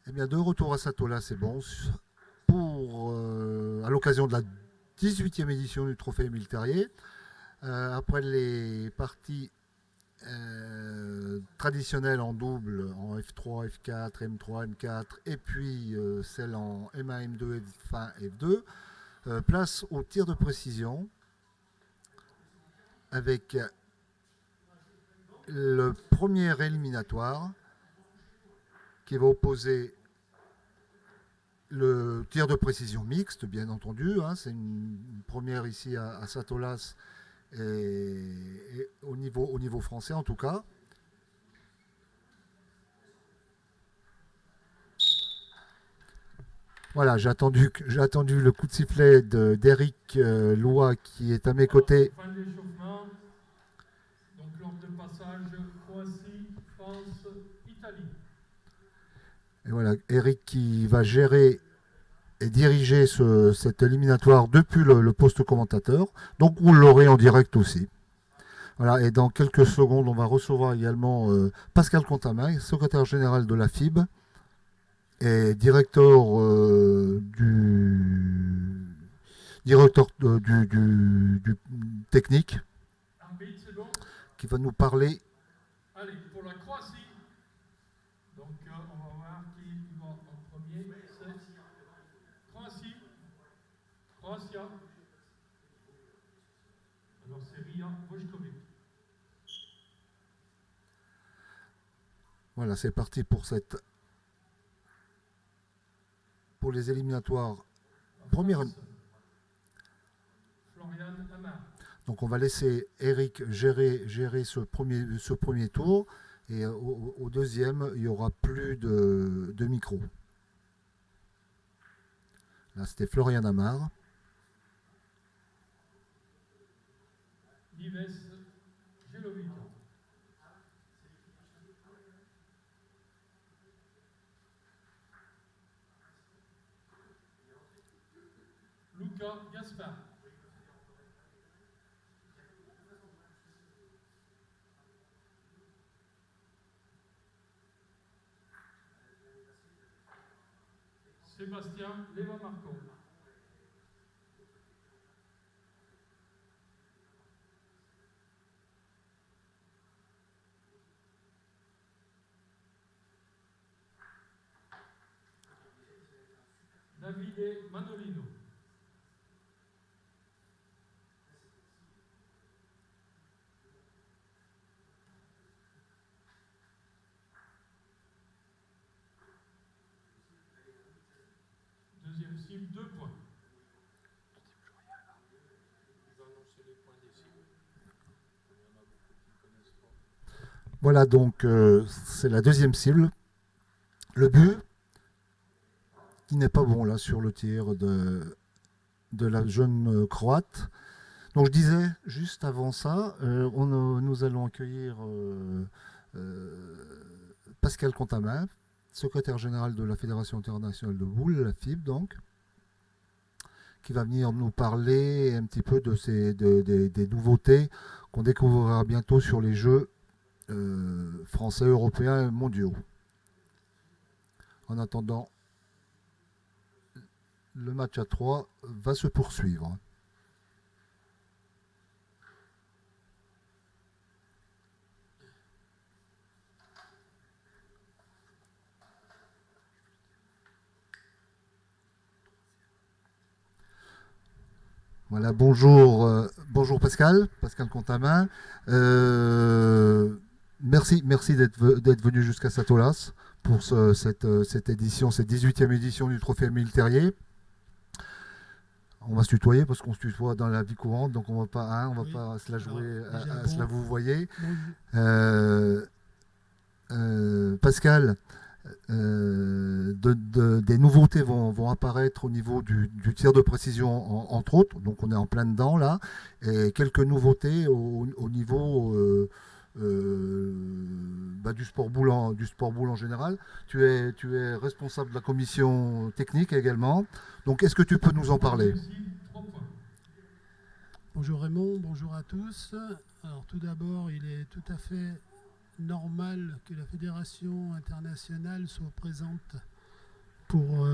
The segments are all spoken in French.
Eh bien, de retour à Satola, c'est bon, pour, à l'occasion de la 18e édition du Trophée Émile Terrier. Après les parties traditionnelles en double, en F3, F4, M3, M4, et puis celle en M1, M2, F1, F2, place au tir de précision avec le premier éliminatoire qui va opposer le tir de précision mixte, bien entendu, hein, c'est une première ici à Satolas et au niveau français en tout cas. Voilà, j'ai attendu le coup de sifflet d'Eric Loua qui est à mes côtés. Fin de l'échauffement, donc lors de passage Croatie, France, Italie. Et voilà, Eric qui va gérer et diriger cet éliminatoire depuis le poste commentateur. Donc vous l'aurez en direct aussi. Voilà, et dans quelques secondes, on va recevoir également Pascal Contamin, secrétaire général de la FIB et directeur du technique, Arbitre, c'est bon? qui va nous parler. Allez, pour la Croatie. Donc on va voir qui va en premier. C'est Croatie. Croatia. Alors c'est Ria Vojkovic. Voilà, c'est parti pour les éliminatoires. Première. Florian Amar. Donc on va laisser Eric gérer ce premier tour. Et au deuxième, il n'y aura plus de micro. Là, c'était Florian Amar. Nives Jelovic. Luca Gaspar. Sébastien Leva-Marco. Davide Manolino. Deuxième cible, 2 points. Je vais annoncer les points des cibles. Il y en a beaucoup qui ne connaissent pas. Voilà, donc c'est la deuxième cible. Le but, qui n'est pas bon là sur le tir de la jeune croate. Donc je disais juste avant ça, nous allons accueillir Pascal Contamin, secrétaire général de la Fédération internationale de boules, la FIB donc, qui va venir nous parler un petit peu des nouveautés qu'on découvrira bientôt sur les Jeux français, européens et mondiaux. En attendant, le match à 3 va se poursuivre. Voilà, bonjour Pascal Contamin. Merci d'être venu jusqu'à Satolas pour cette édition, cette 18e édition du Trophée Émile Terrier. On va se tutoyer parce qu'on se tutoie dans la vie courante, donc on va pas se la jouer à se la vous voyez. Pascal, des nouveautés vont apparaître au niveau du tir de précision, entre autres. Donc on est en plein dedans là. Et quelques nouveautés au niveau du sport boule en général. Tu es responsable de la commission technique également. Donc est-ce que tu peux nous en parler? Bonjour Raymond, bonjour à tous. Alors tout d'abord, il est tout à fait normal que la Fédération internationale soit présente pour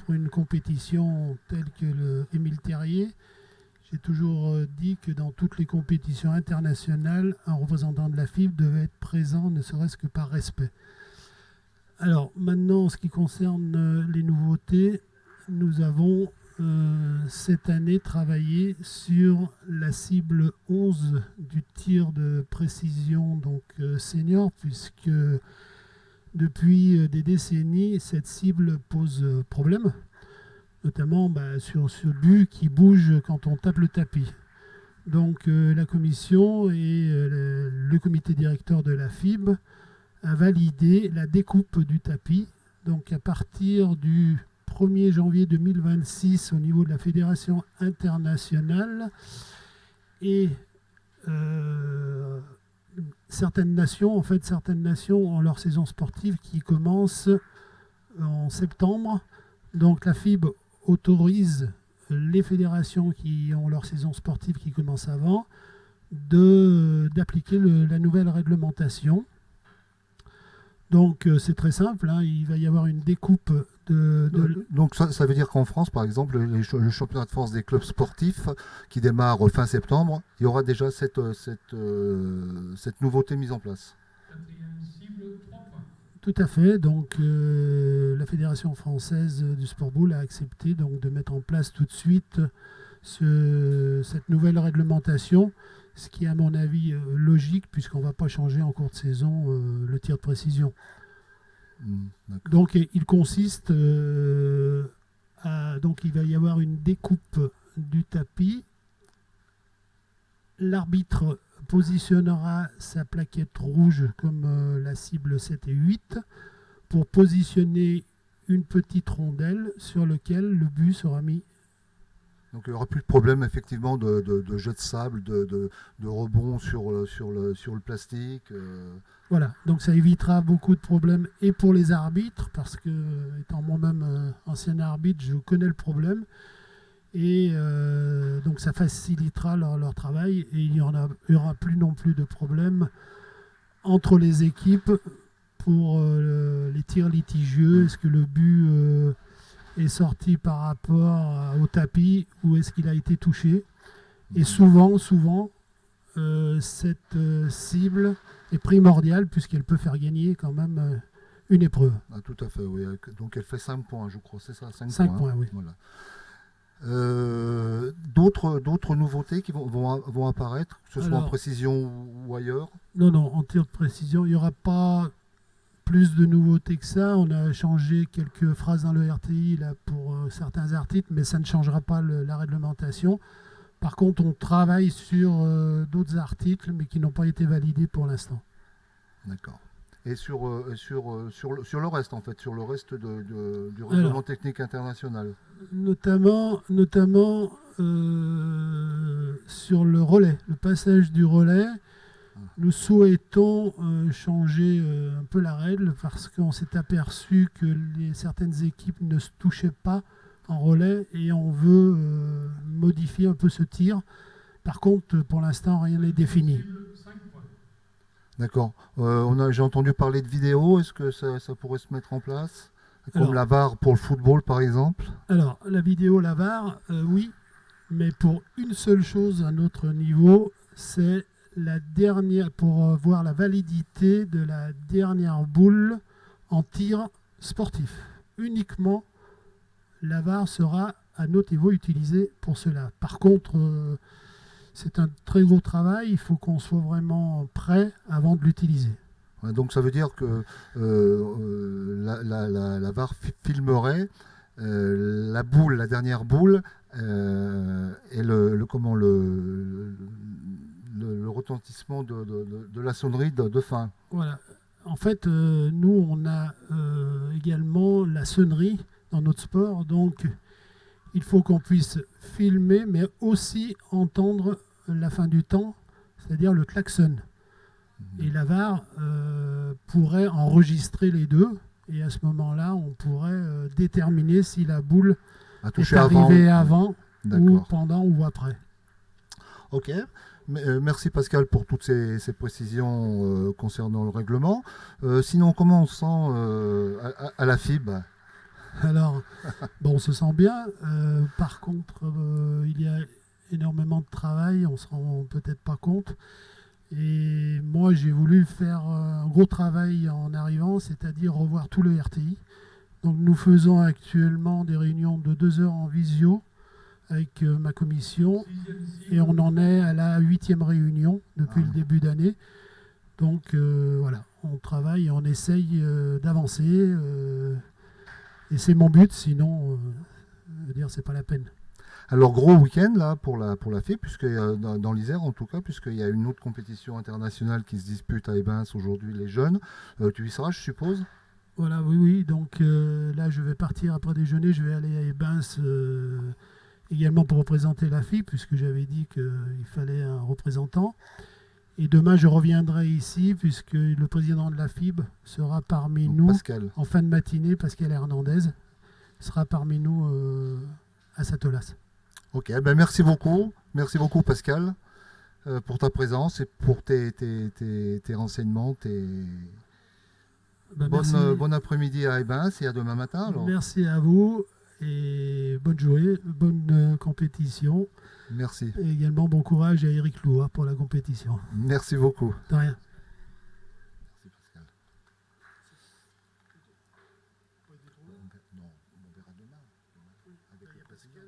une compétition telle que le Émile Terrier, j'ai toujours dit que dans toutes les compétitions internationales, un représentant de la FIB devait être présent, ne serait-ce que par respect. Alors maintenant, en ce qui concerne les nouveautés, nous avons cette année travaillé sur la cible 11 du tir de précision donc senior, puisque depuis des décennies, cette cible pose problème, notamment sur ce but qui bouge quand on tape le tapis. Donc la commission et le comité directeur de la FIB a validé la découpe du tapis. Donc à partir du 1er janvier 2026 au niveau de la fédération internationale et certaines nations ont leur saison sportive qui commence en septembre. Donc la FIB autorise les fédérations qui ont leur saison sportive qui commence avant d'appliquer la nouvelle réglementation. Donc c'est très simple, hein, il va y avoir une découpe Donc ça veut dire qu'en France, par exemple, le championnat de France des clubs sportifs qui démarre fin septembre, il y aura déjà cette nouveauté mise en place. Quatrième cible, 3 points. Tout à fait. Donc la Fédération française du sport boule a accepté donc, de mettre en place tout de suite cette nouvelle réglementation, ce qui est à mon avis logique puisqu'on ne va pas changer en cours de saison le tir de précision. Donc il consiste donc il va y avoir une découpe du tapis. L'arbitre positionnera sa plaquette rouge comme la cible 7 et 8 pour positionner une petite rondelle sur laquelle le but sera mis. Donc il n'y aura plus de problème effectivement de jet de sable, de rebond sur le plastique. Voilà, donc ça évitera beaucoup de problèmes et pour les arbitres, parce que étant moi-même ancien arbitre, je connais le problème. Et donc ça facilitera leur travail et il n'y aura plus non plus de problème entre les équipes pour les tirs litigieux. Est-ce que le but est sorti par rapport au tapis ou est-ce qu'il a été touché? Et souvent, cette cible est primordiale puisqu'elle peut faire gagner quand même une épreuve. Ah, tout à fait, oui. Donc elle fait 5 points, je crois, c'est ça, 5 points, oui. Voilà. D'autres nouveautés qui vont apparaître, que ce soit en précision ou ailleurs? Non, en tir de précision, il n'y aura pas plus de nouveautés que ça. On a changé quelques phrases dans le RTI là, pour certains articles, mais ça ne changera pas la réglementation. Par contre, on travaille sur d'autres articles, mais qui n'ont pas été validés pour l'instant. D'accord. Et sur le reste, en fait, sur le reste du règlement technique international. Notamment sur le relais, le passage du relais. Nous souhaitons changer un peu la règle parce qu'on s'est aperçu que certaines équipes ne se touchaient pas en relais et on veut modifier un peu ce tir. Par contre, pour l'instant, rien n'est défini. D'accord. J'ai entendu parler de vidéo. Est-ce que ça pourrait se mettre en place? Comme la VAR pour le football, par exemple? Alors, la vidéo, la VAR, oui. Mais pour une seule chose à notre niveau, c'est la dernière, pour voir la validité de la dernière boule en tir sportif. Uniquement, la VAR sera à notre niveau utilisée pour cela. Par contre, c'est un très gros travail, il faut qu'on soit vraiment prêt avant de l'utiliser. Ouais, donc ça veut dire que la VAR filmerait la boule, la dernière boule, et le retentissement de la sonnerie de fin. Voilà. En fait, nous, on a également la sonnerie dans notre sport, donc il faut qu'on puisse filmer, mais aussi entendre la fin du temps, c'est-à-dire le klaxon. Et la VAR pourrait enregistrer les deux, et à ce moment-là, on pourrait déterminer si la boule est arrivée avant ou pendant ou après. Ok. Merci Pascal pour toutes ces précisions concernant le règlement. Sinon, comment on se sent à la FIB? Alors, bon, on se sent bien. Par contre, il y a énormément de travail, on ne se rend peut-être pas compte. Et moi, j'ai voulu faire un gros travail en arrivant, c'est-à-dire revoir tout le RTI. Donc, nous faisons actuellement des réunions de 2 heures en visio avec ma commission et on en est à la 8e réunion depuis le début d'année. Donc, voilà, on travaille et on essaye d'avancer. Et c'est mon but, sinon, je veux dire, c'est pas la peine. Alors gros week-end là pour la FIB, puisque dans l'Isère en tout cas, puisqu'il y a une autre compétition internationale qui se dispute à Ebens aujourd'hui, les jeunes. Tu y seras, je suppose? Voilà, oui, oui. Donc là, je vais partir après déjeuner. Je vais aller à Ebens également pour représenter la FIB, puisque j'avais dit qu'il fallait un représentant. Et demain, je reviendrai ici, puisque le président de la FIB sera parmi Donc, nous Pascal. en fin de matinée. Pascal Hernandez sera parmi nous à Satolas. Ok, ben merci beaucoup. Merci beaucoup Pascal pour ta présence et pour tes renseignements. Merci. Bon après-midi à Ebens et à demain matin. Alors. Merci à vous et bonne journée, bonne compétition. Merci. Et également bon courage à Eric Loua pour la compétition. Merci beaucoup. De rien. Merci Pascal. Non, on verra demain. Avec le président.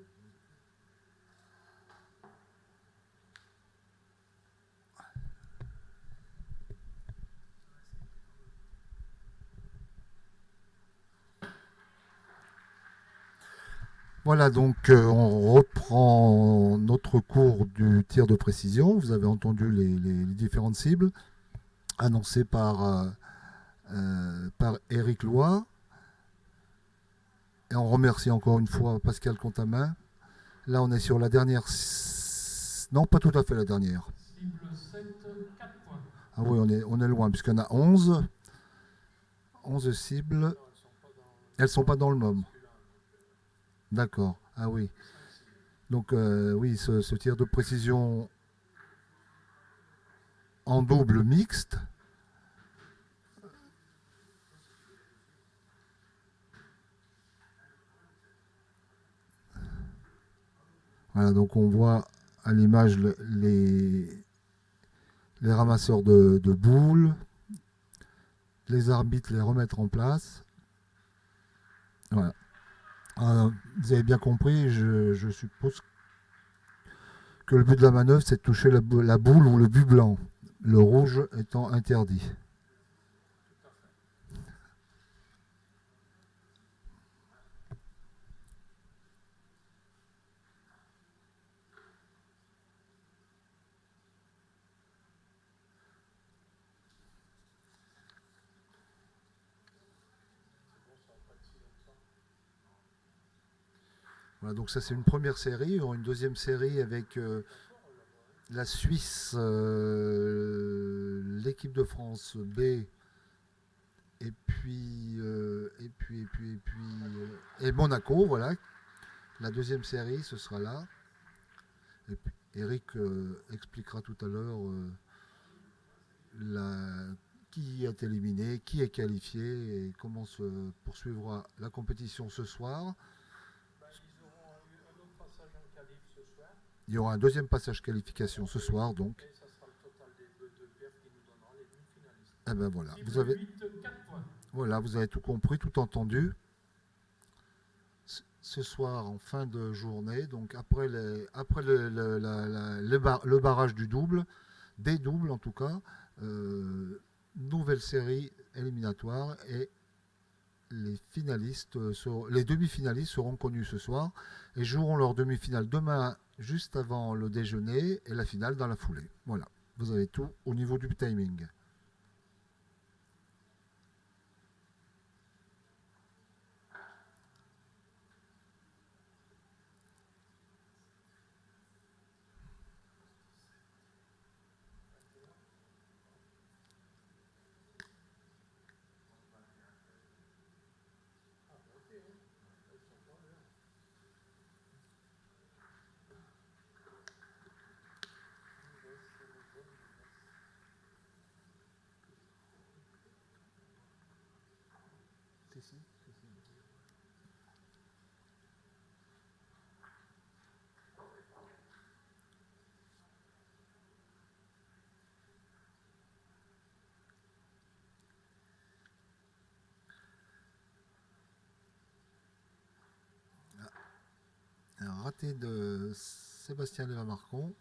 Voilà, donc on reprend notre cours du tir de précision. Vous avez entendu les différentes cibles annoncées par Éric Loy. Et on remercie encore une fois Pascal Contamin. Là, on est sur la dernière. Non, pas tout à fait la dernière. Cible 7, 4 points. Ah oui, on est loin, puisqu'on a 11. 11 cibles. Elles ne sont pas dans le MOM. D'accord. Ah oui. Donc oui, ce tir de précision en double mixte. Voilà, donc on voit à l'image les ramasseurs de boules, les arbitres les remettre en place. Voilà. Vous avez bien compris, je suppose que le but de la manœuvre, c'est de toucher la boule ou le but blanc, le rouge étant interdit. Voilà, donc ça c'est une première série. Il y aura une deuxième série avec la Suisse, l'équipe de France B, et puis et Monaco, voilà. La deuxième série, ce sera là. Et puis, Eric expliquera tout à l'heure qui est éliminé, qui est qualifié et comment se poursuivra la compétition ce soir. Il y aura un deuxième passage qualification ce soir, donc. Et ça sera le total des deux perfs qui nous donnera les demi-finalistes. Eh ben voilà. Cible Vous avez, 8, 4 points. voilà, vous avez tout compris, tout entendu. Ce soir, en fin de journée, donc après le barrage du double, des doubles en tout cas, nouvelle série éliminatoire et les demi-finalistes seront connus ce soir et joueront leur demi-finale demain juste avant le déjeuner et la finale dans la foulée. Voilà, vous avez tout au niveau du timing. raté de Sébastien Léva-Marcon,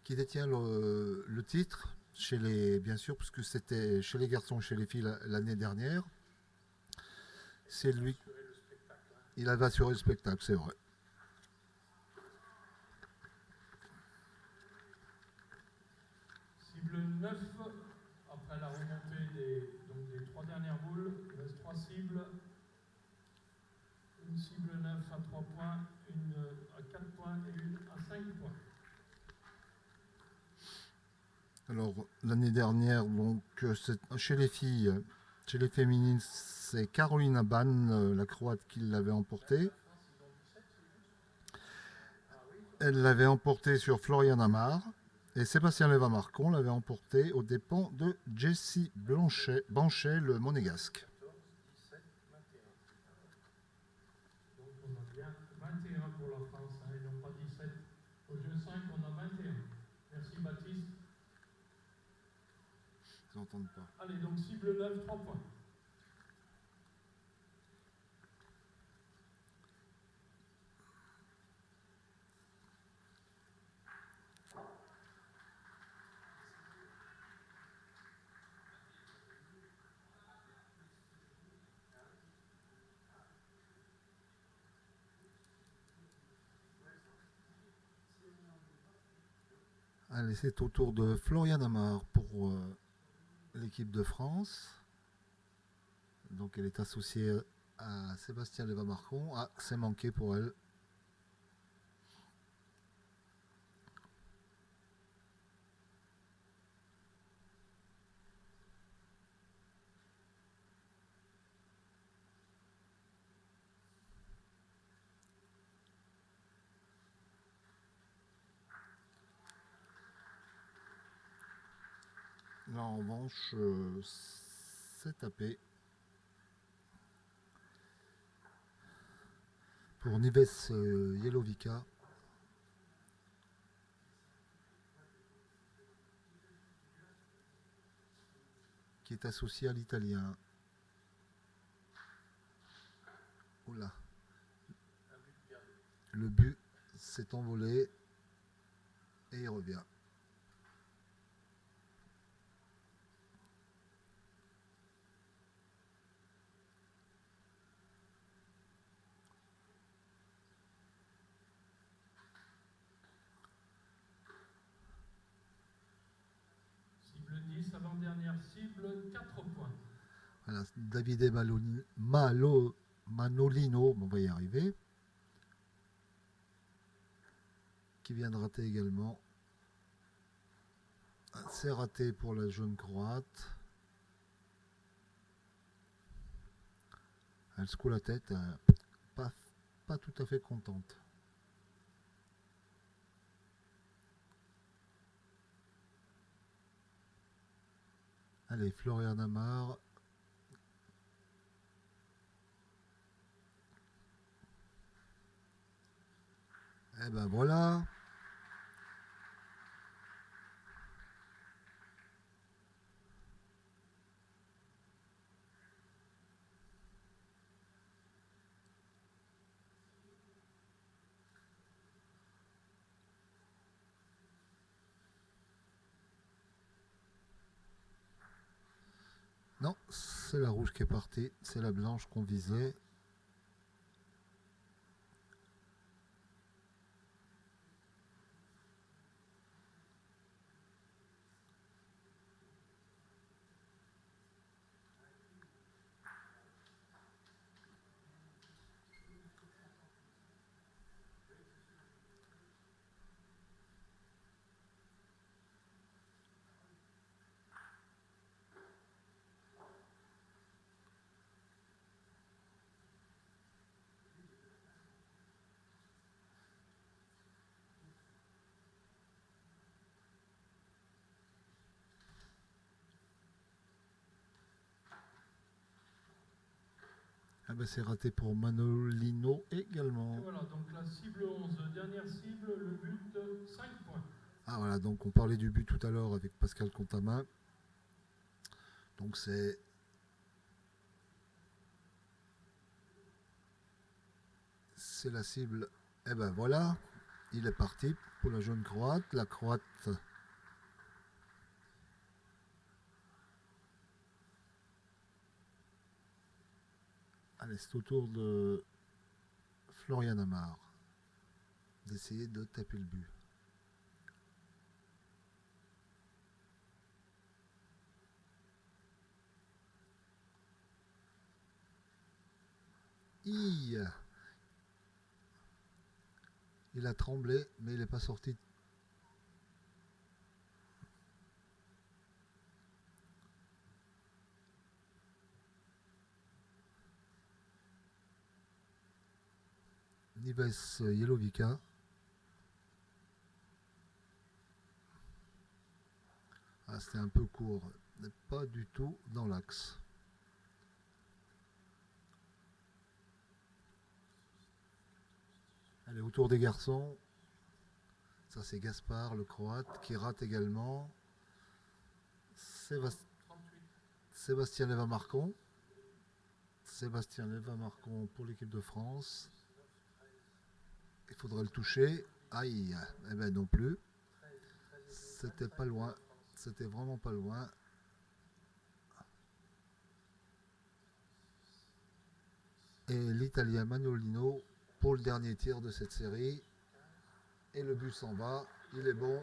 qui détient le titre, chez les, bien sûr, puisque c'était chez les garçons, chez les filles l'année dernière. C'est lui. Il avait assuré le spectacle, c'est vrai. Cible 9, après la remontée des 3 dernières boules, il reste 3 cibles. Une cible 9 à 3 points, une à 4 points et une à 5 points. Alors, l'année dernière, donc, chez les filles, chez les féminines, c'est Carolina Ban, la Croate, qui l'avait emporté. Elle l'avait emporté sur Florian Amar. Et Sébastien Léva-Marcon l'avait emporté aux dépens de Jessie Banchet, le monégasque. Donc on a bien 21 pour la France, hein, et non pas 17. Au jeu 5, on a 21. Merci Baptiste. Ils n'entendent pas. Allez, donc cible 9, 3 points. Allez, c'est au tour de Florian Amar pour l'équipe de France. Donc elle est associée à Sébastien Léva-Marcon. Ah, c'est manqué pour elle. Là, en revanche, c'est tapé. Pour Nives Jelovica. Qui est associé à l'italien. Oula. Le but s'est envolé et il revient. Cible 10, avant-dernière cible, 4 points. Voilà, Davide Manolino, on va y arriver, qui vient de rater également. C'est raté pour la jeune croate. Elle secoue la tête, pas tout à fait contente. Allez, Florian Amar. Eh ben voilà. Non, c'est la rouge qui est partie, c'est la blanche qu'on visait. Ah ben c'est raté pour Manolino également. Et voilà, donc la cible 11, dernière cible, le but, 5 points. Ah voilà, donc on parlait du but tout à l'heure avec Pascal Contamin. Donc c'est la cible Et ben voilà, il est parti pour la jeune Croate. La Croate. Allez, c'est au tour de Florian Amar d'essayer de taper le but. Il a tremblé, mais il n'est pas sorti. Nives Jelovica. Ah, c'était un peu court, mais pas du tout dans l'axe. Allez, autour des garçons. Ça, c'est Gaspard, le Croate, qui rate également. Sébastien Leva-Marcon. Sébastien Leva-Marcon pour l'équipe de France. Il faudrait le toucher. Aïe, eh ben non plus. C'était pas loin. C'était vraiment pas loin. Et l'Italien Manolino pour le dernier tir de cette série. Et le but s'en va. Il est bon.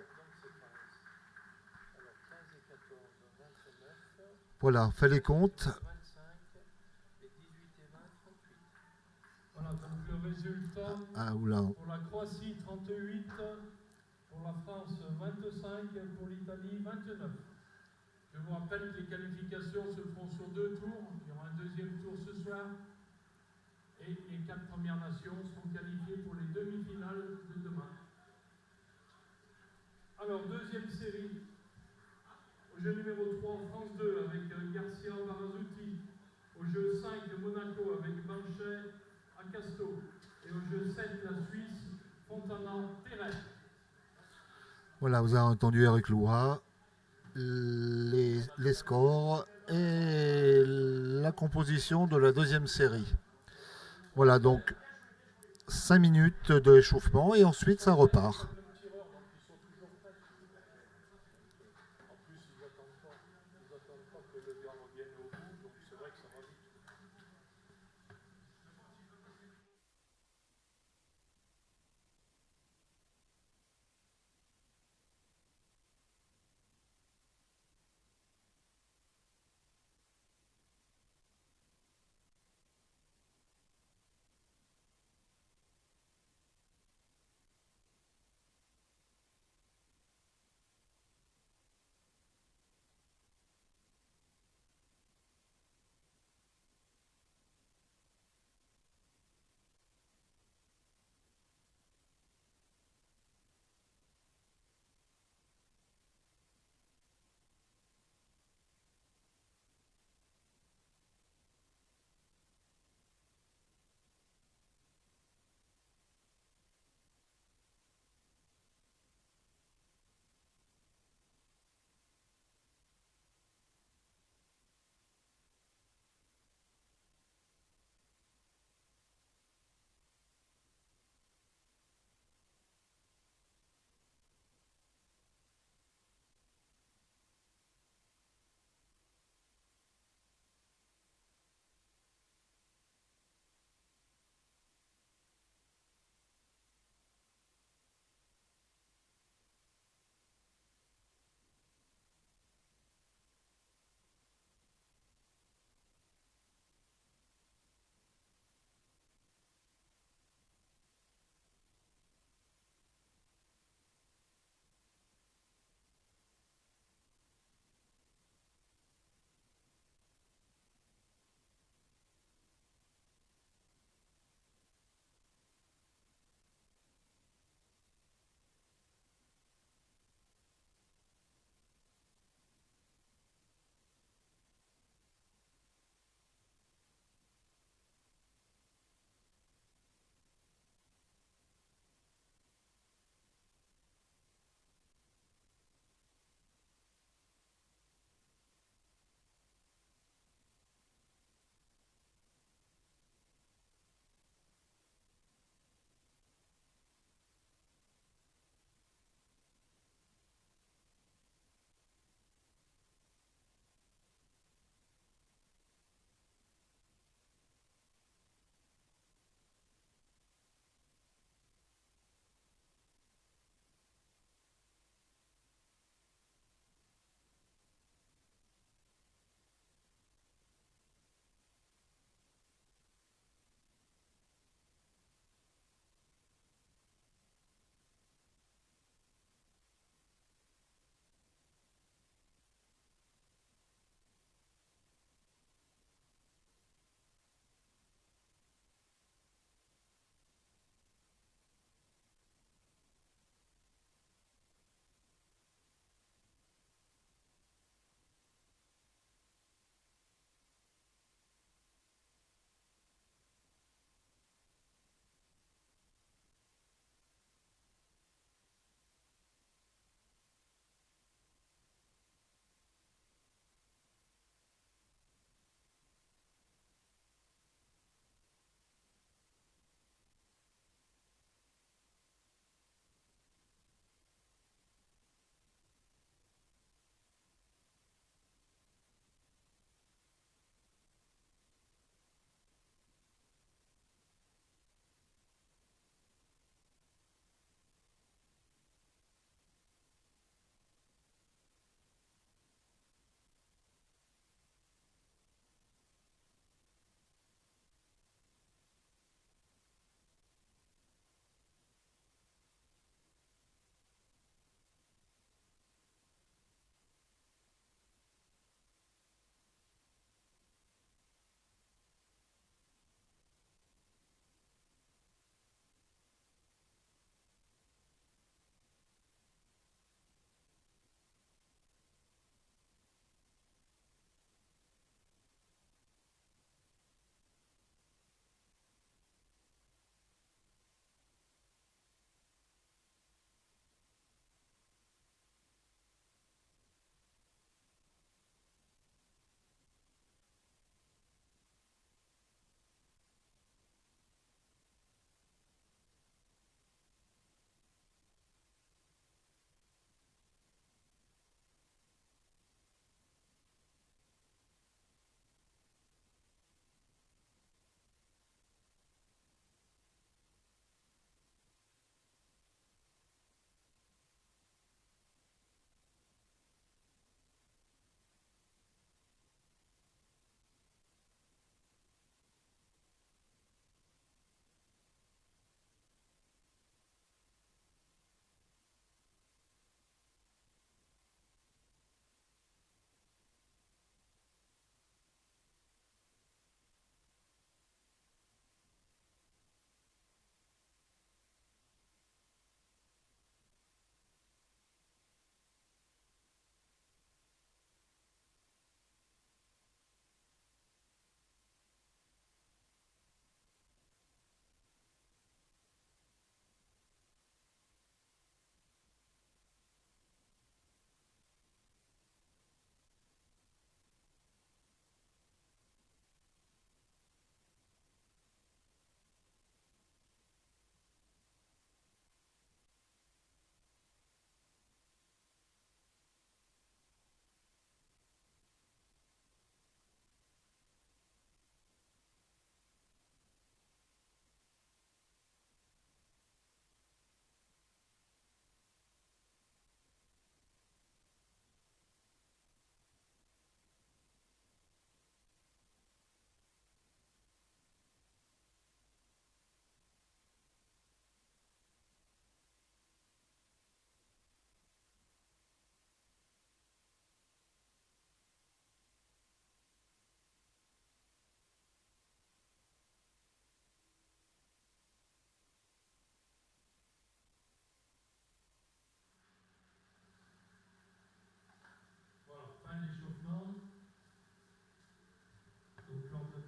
Voilà, fais les comptes. Voilà, donc le résultat Oula. pour la Croatie 38, pour la France 25, pour l'Italie 29. Je vous rappelle que les qualifications se feront sur 2 tours. Il y aura un deuxième tour ce soir. Et les 4 premières nations seront qualifiées pour les demi-finales de demain. Alors, deuxième série. Au jeu numéro 3, France 2 avec Garcia Barazzuti. Au jeu 5, Monaco avec Banchet Acasto. Et au jeu 7, la Suisse, Fontana-Perret. Voilà, vous avez entendu Eric Loura, les scores et la composition de la deuxième série. Voilà, donc 5 minutes de échauffement et ensuite ça repart.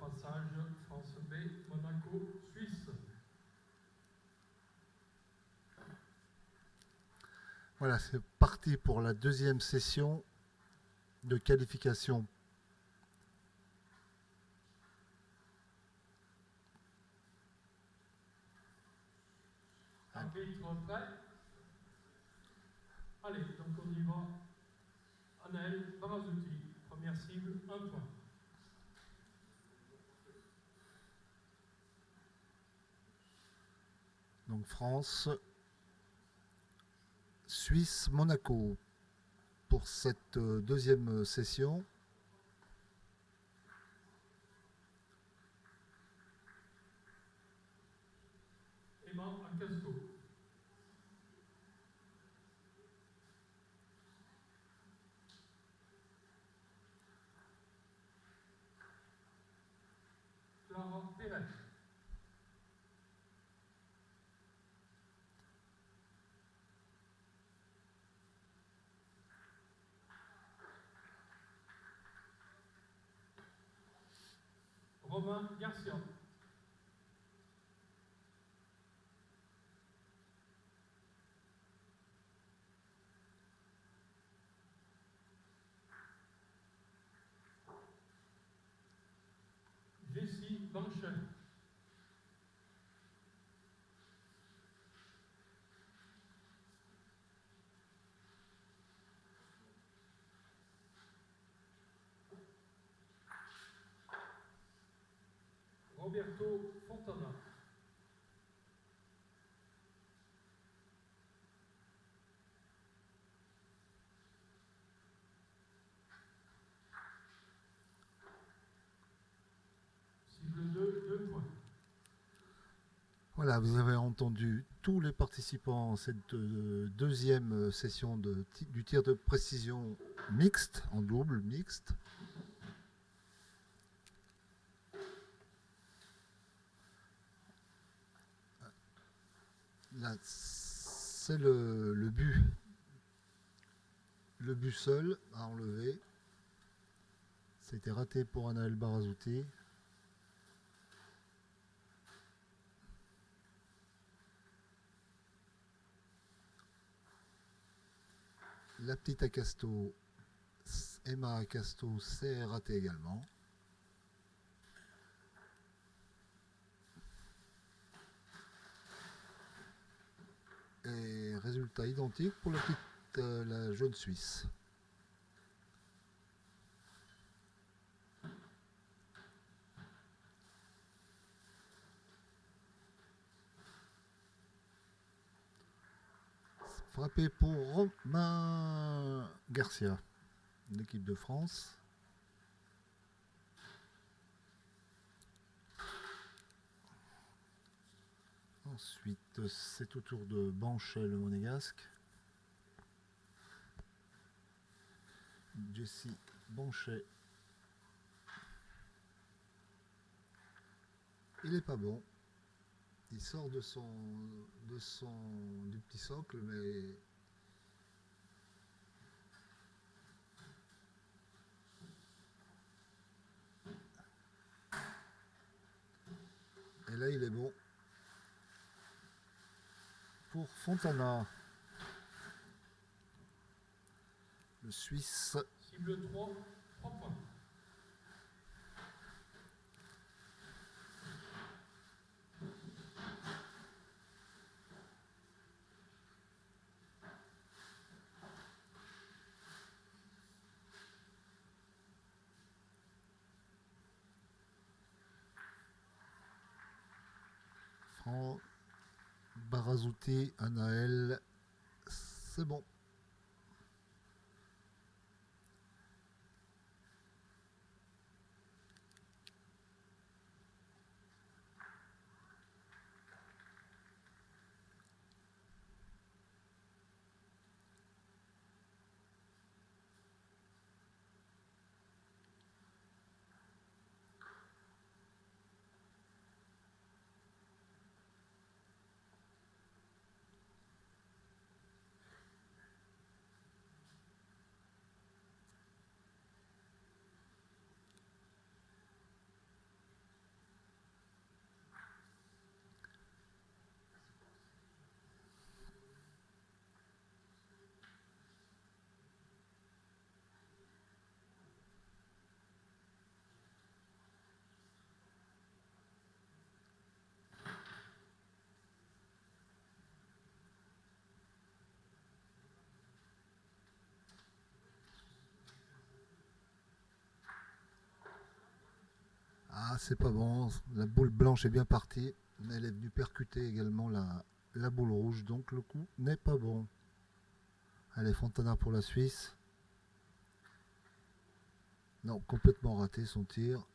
passage France B, Monaco, Suisse. Voilà, c'est parti pour la deuxième session de qualification. Arbitre prêt. Allez, donc on y va. Anaël Barazzuti, première cible, 1 point. Donc France, Suisse, Monaco pour cette deuxième session. Emma Acasco. Clara Pérez. Romain Garcia. Jessie Blanchet. Roberto Fontana. Cible 2, 2 points. Voilà, vous avez entendu tous les participants à cette deuxième session du tir de précision mixte, en double mixte. Là, c'est le but. Le but seul à enlever. C'était raté pour Anaël Barazzuti. La petite Acasto, Emma Acasto, c'est raté également. Et résultat identique pour la jeune Suisse. Frappé pour Romain Garcia, l'équipe de France. Ensuite, c'est au tour de Banchet, le monégasque. Jessie Banchet. Il n'est pas bon. Il sort du petit socle, mais et là il est bon pour Fontana, le Suisse. Cible 3, 3 points. Barazzuti, Anaël, c'est bon. Ah, c'est pas bon. La boule blanche est bien partie. Mais elle est venue percuter également la boule rouge. Donc le coup n'est pas bon. Allez, Fontana pour la Suisse. Non, complètement raté son tir.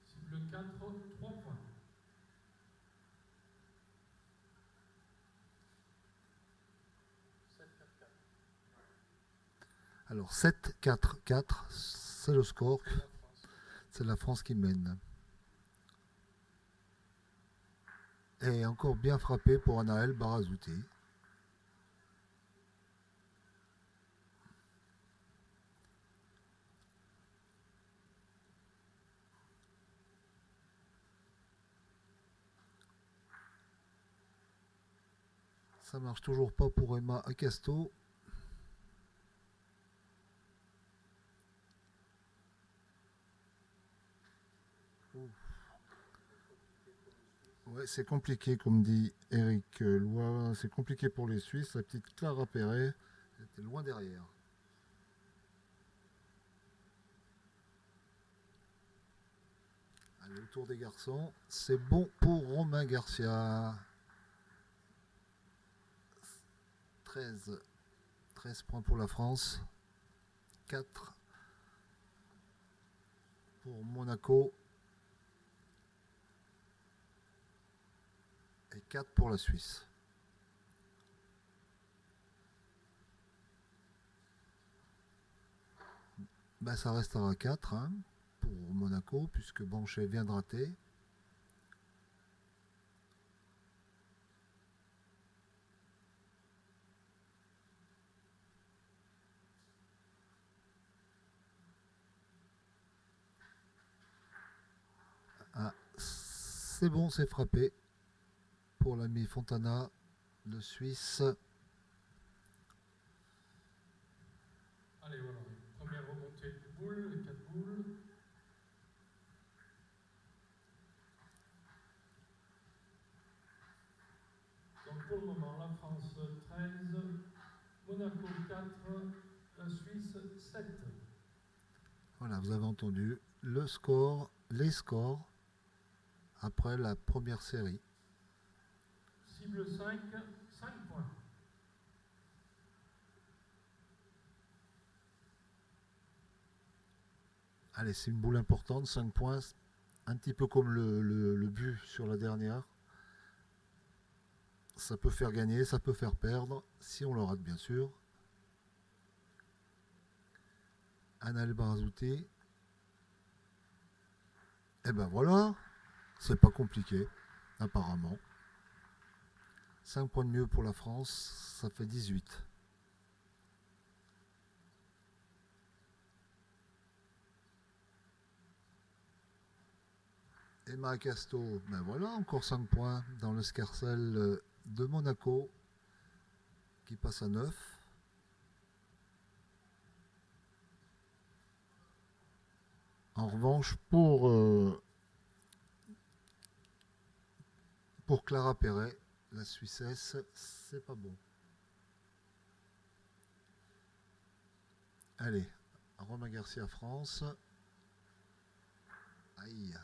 Cible 4, 3 points. Alors 7-4-4, c'est le score. C'est la France qui mène. Et encore bien frappé pour Anaël Barazouti. Ça marche toujours pas pour Emma Acasto. Ouais, c'est compliqué, comme dit Eric Lois. C'est compliqué pour les Suisses. La petite Clara Perret était loin derrière. Allez, le tour des garçons. C'est bon pour Romain Garcia. 13 points pour la France. 4 pour Monaco. Et 4 pour la Suisse. Ben, ça restera 4 hein, pour Monaco, puisque Banchet vient de rater. Ah, c'est bon, c'est frappé pour l'ami Fontana, le Suisse. Allez, voilà. Première remontée de boules, les 4 boules. Donc pour le moment, la France 13, Monaco 4, la Suisse 7. Voilà, vous avez entendu le score, les scores après la première série. Cible 5, 5 points. Allez, c'est une boule importante, 5 points, un petit peu comme le but sur la dernière. Ça peut faire gagner, ça peut faire perdre, si on le rate bien sûr. Anaël Barazouti. Et ben voilà, c'est pas compliqué, apparemment. 5 points de mieux pour la France, ça fait 18. Emma Casto, ben voilà, encore 5 points dans le Scarcelle de Monaco, qui passe à 9. En revanche, pour Clara Perret, la Suissesse, c'est pas bon. Allez, Romain Garcia France. Aïe.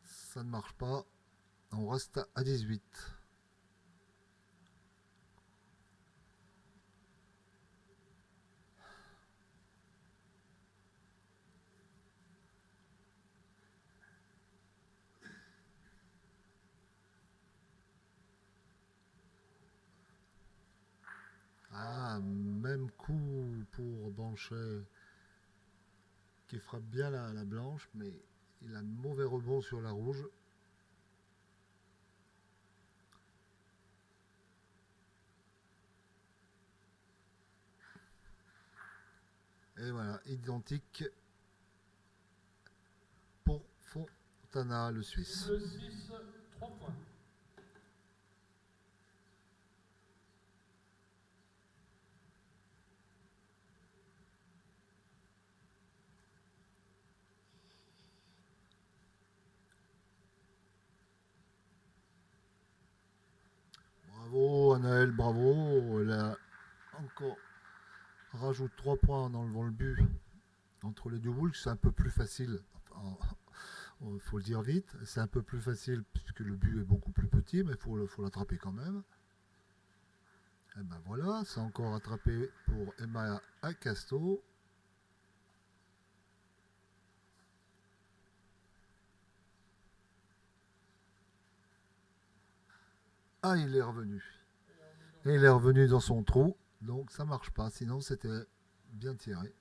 Ça ne marche pas. On reste à 18. Ah, même coup pour Banchet qui frappe bien la blanche, mais il a un mauvais rebond sur la rouge. Et voilà, identique pour Fontana, le Suisse. Cible 6, 3 points. Bravo Anaël, bravo. Elle a encore rajoute 3 points en enlevant le but entre les deux boules. C'est un peu plus facile, il faut le dire vite, c'est un peu plus facile puisque le but est beaucoup plus petit, mais il faut l'attraper quand même. Et ben voilà, c'est encore attrapé pour Emma Acasto. Ah, il est revenu. Et il est revenu dans son trou, donc ça marche pas, sinon c'était bien tiré.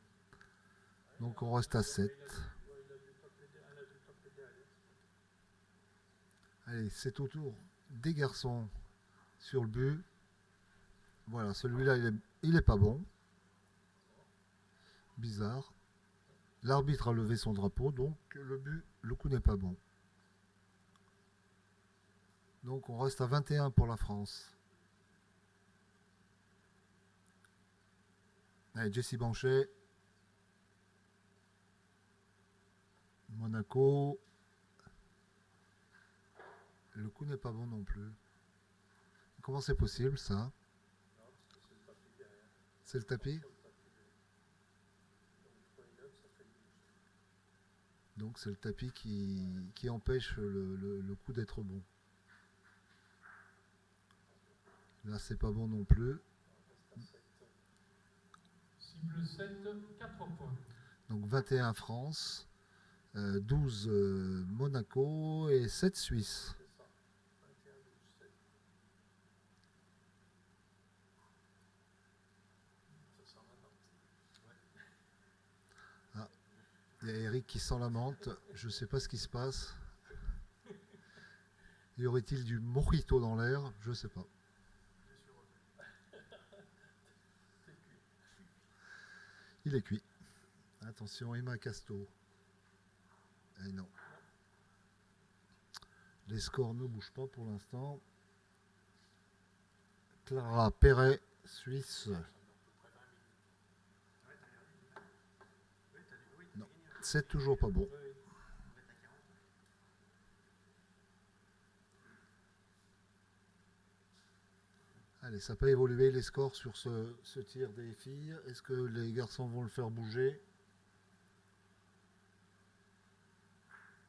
Donc on reste à 7. Allez, c'est au tour des garçons sur le but. Voilà, celui-là, il est pas bon. Bizarre. L'arbitre a levé son drapeau, donc le coup n'est pas bon. Donc on reste à 21 pour la France. Allez, Jessie Banchet. Monaco. Le coup n'est pas bon non plus. Comment c'est possible ça? C'est le tapis? Donc c'est le tapis qui empêche le coup d'être bon. Là c'est pas bon non plus. Cible 7, 4 points. Donc 21 France, 12 Monaco et 7 Suisse. Ah, il y a Eric qui s'en lamente. Je ne sais pas ce qui se passe. Y aurait-il du mojito dans l'air? Je ne sais pas. Il est cuit. Attention, Emma Casto. Eh non. Les scores ne bougent pas pour l'instant. Clara Perret, Suisse. Non, c'est toujours pas bon. Allez, ça peut évoluer les scores sur ce tir des filles. Est-ce que les garçons vont le faire bouger?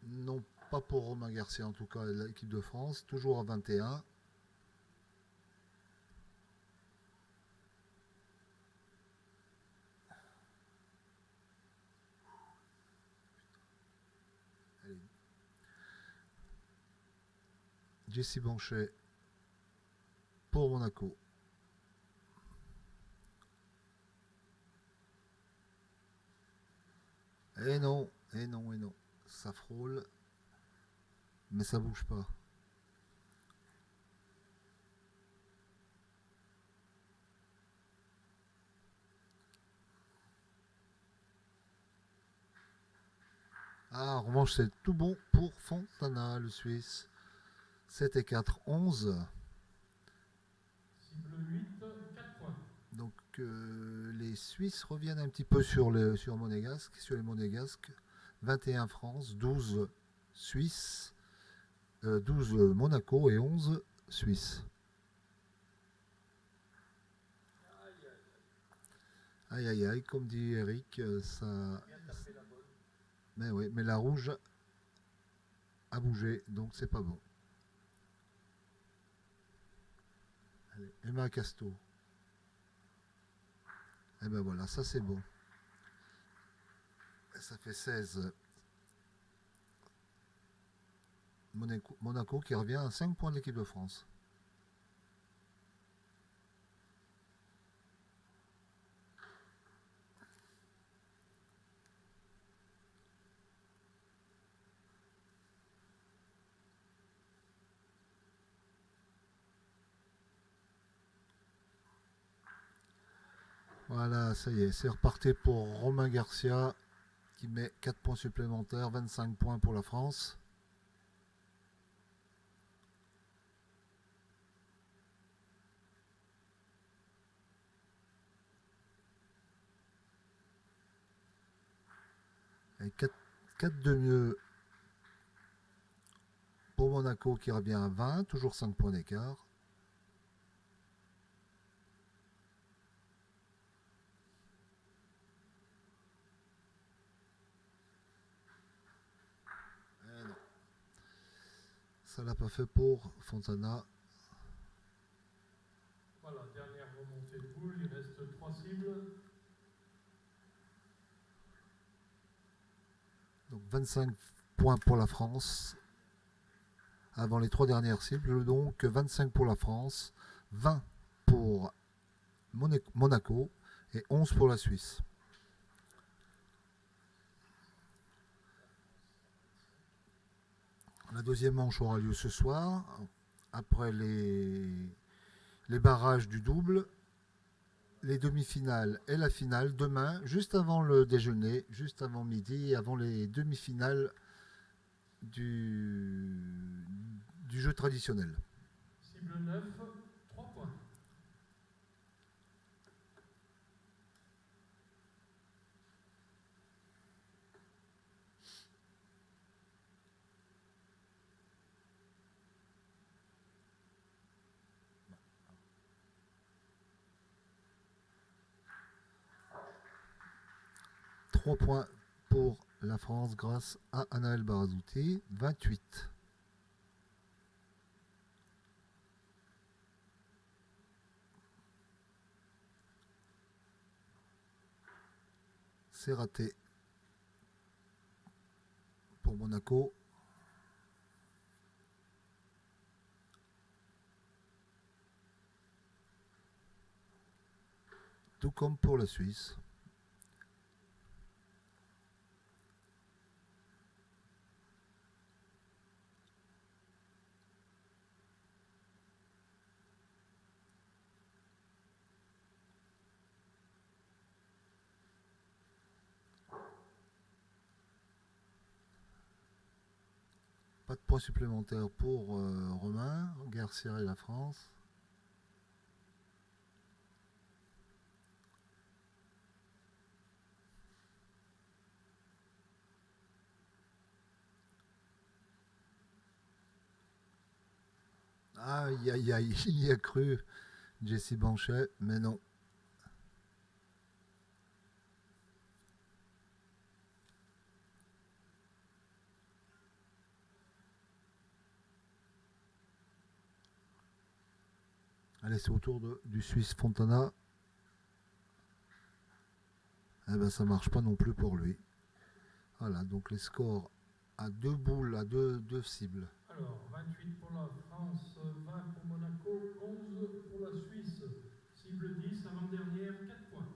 Non, pas pour Romain Garcia en tout cas, l'équipe de France, toujours à 21. Allez. Jessie Banchet pour Monaco. Et non, et non, et non. Ça frôle, mais ça bouge pas. Ah, en revanche, c'est tout bon pour Fontana, le Suisse. 7 et 4, 11. Cible 8, 4 points. Donc les Suisses reviennent un petit peu sur les Monégasques. 21 France, 12 Suisse, 12 Monaco et 11 Suisse. Aïe aïe aïe, comme dit Eric, ça. Mais oui, mais la rouge a bougé, donc c'est pas bon. Allez, Emma Casto. Et ben voilà, ça c'est bon. Ça fait 16. Monaco qui revient à 5 points de l'équipe de France. Voilà, ça y est, c'est reparti pour Romain Garcia qui met 4 points supplémentaires, 25 points pour la France. Et 4 de mieux pour Monaco qui revient à 20, toujours 5 points d'écart. Ça l'a pas fait pour Fontana. Voilà, dernière remontée de boule, il reste 3 cibles. Donc 25 points pour la France. Avant les 3 dernières cibles, donc 25 pour la France, 20 pour Monaco et 11 pour la Suisse. La deuxième manche aura lieu ce soir, après les barrages du double, les demi-finales et la finale demain, juste avant le déjeuner, juste avant midi, avant les demi-finales du jeu traditionnel. Cible 9, 3 points. Trois points pour la France grâce à Anaël Barazouti, 28. C'est raté pour Monaco. Tout comme pour la Suisse. Pas de points supplémentaires pour Romain. Garcia et la France. Aïe, aïe, aïe, il y a cru Jesse Banchet, mais non. Allez, c'est au tour du Suisse Fontana. Eh ben, ça marche pas non plus pour lui. Voilà, donc les scores à 2 boules, à deux cibles. Alors, 28 pour la France, 20 pour Monaco, 11 pour la Suisse. Cible 10, avant-dernière, 4 points.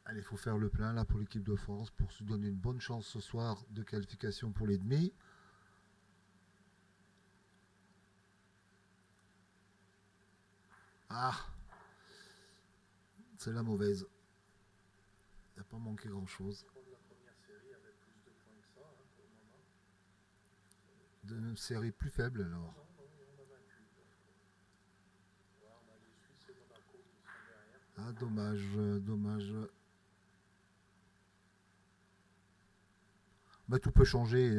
Allez, il faut faire le plein là pour l'équipe de France pour se donner une bonne chance ce soir de qualification pour les demi. Ah, c'est la mauvaise. Il n'a pas manqué grand-chose. De série plus faible alors. Ah, dommage, dommage. Bah, tout peut changer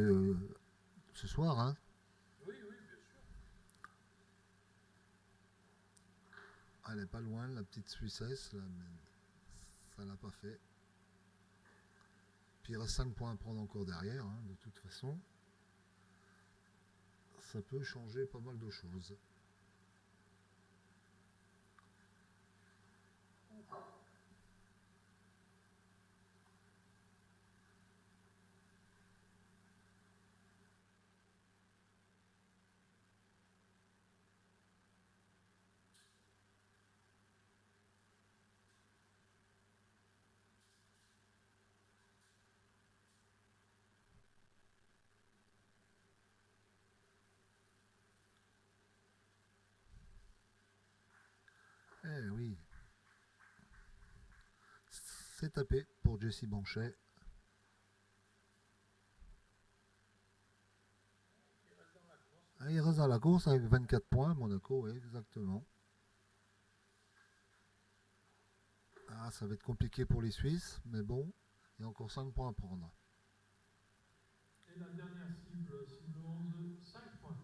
ce soir, hein. Oui, oui, bien sûr. Elle est pas loin, la petite Suissesse, là, mais ça l'a pas fait. Puis il reste 5 points à prendre encore derrière, hein, de toute façon. Ça peut changer pas mal de choses. Eh oui. C'est tapé pour Jesse Banchet. Ah, il reste dans la course avec 24 points, Monaco, oui, exactement. Ah, ça va être compliqué pour les Suisses, mais bon, il y a encore 5 points à prendre. Et la dernière cible, cible 11, 5 points.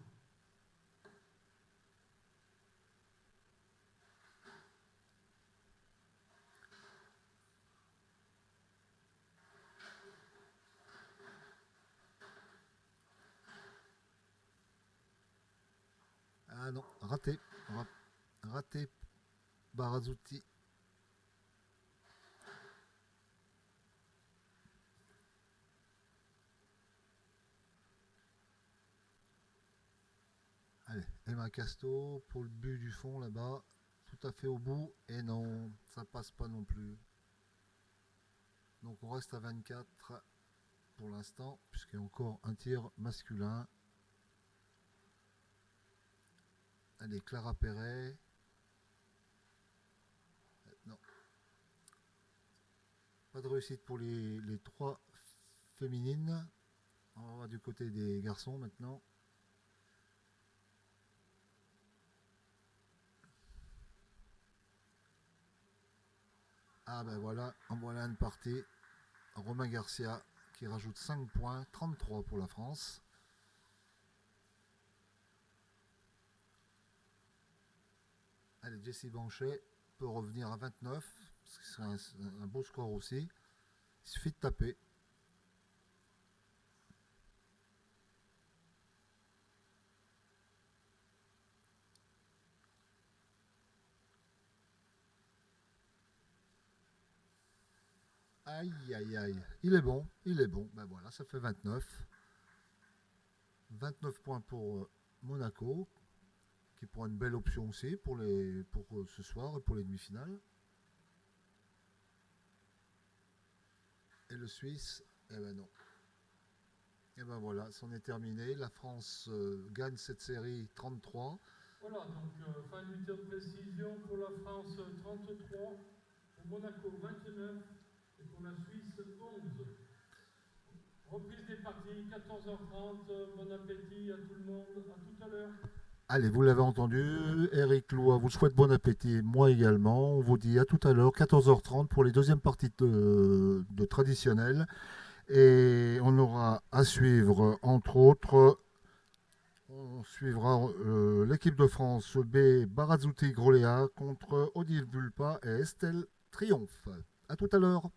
raté. Raté. Barazzuti. Allez, Emma Casto pour le but du fond là-bas. Tout à fait au bout. Et non, ça passe pas non plus. Donc on reste à 24 pour l'instant, puisqu'il y a encore un tir masculin. Allez, Clara Perret. Non. Pas de réussite pour les 3 féminines. On va du côté des garçons maintenant. Ah ben voilà, en voilà une partie. Romain Garcia qui rajoute 5 points, 33 pour la France. Allez, Jessie Banchet peut revenir à 29, ce qui serait un beau score aussi. Il suffit de taper. Aïe, aïe, aïe. Il est bon, il est bon. Ben voilà, ça fait 29. 29 points pour Monaco, qui prend une belle option aussi pour ce soir et pour les demi-finales. Et le Suisse, eh ben non. Et ben voilà, c'en est terminé. La France gagne cette série 33. Voilà, donc fin du tir de précision pour la France 33, pour Monaco 29 et pour la Suisse 11. Reprise des parties, 14h30, bon appétit à tout le monde, à tout à l'heure. Allez, vous l'avez entendu, Eric Loua vous souhaite bon appétit, moi également. On vous dit à tout à l'heure, 14h30 pour les deuxièmes parties de traditionnel. Et on aura à suivre, entre autres, on suivra l'équipe de France B, Barazzuti Groléa contre Odile Vulpa et Estelle Triomphe. À tout à l'heure.